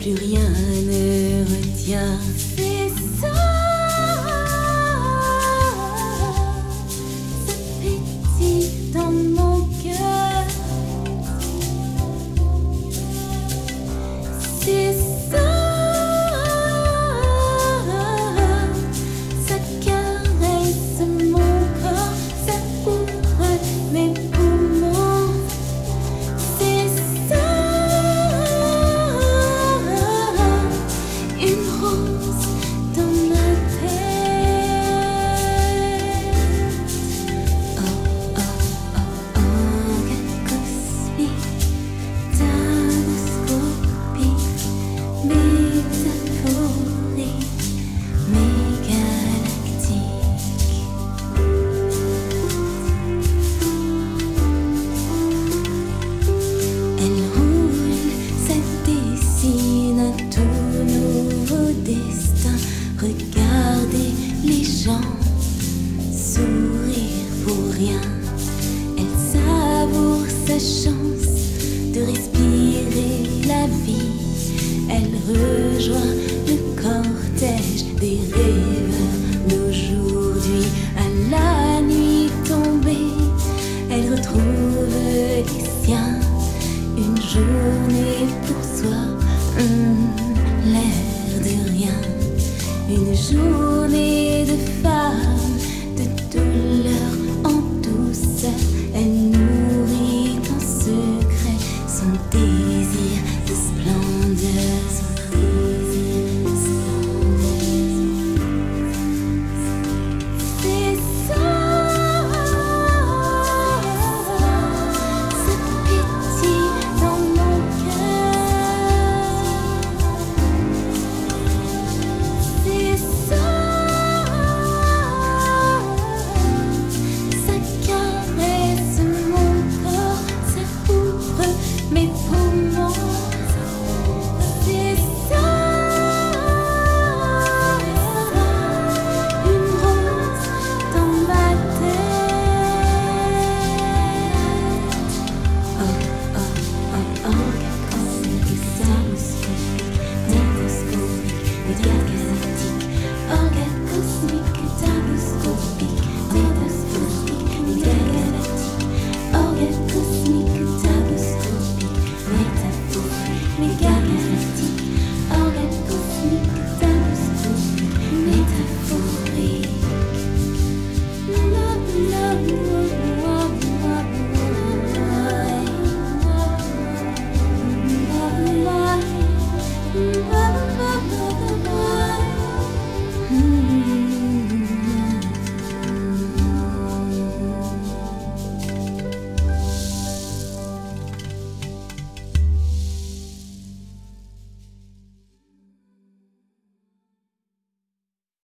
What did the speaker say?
plus rien ne retient. C'est ça, ça pétille dans mon cœur. C'est ça, ça caresse mon corps, ça ouvre mes poumons. C'est ça, une rose dans ma tête. Oh, oh, oh, orgacosmique, Tabouscopique, Métaphorique, Mégalactique. Elle roule, ça dessine un tout nouveau destin. Regardez les gens sourire pour rien. Elle savoure sa chance de respirer la vie. Elle rejoint le cortège des rêves d'aujourd'hui. À la nuit tombée, elle retrouve les siens. Une journée pour soi, l'air de rien. Une journée de phare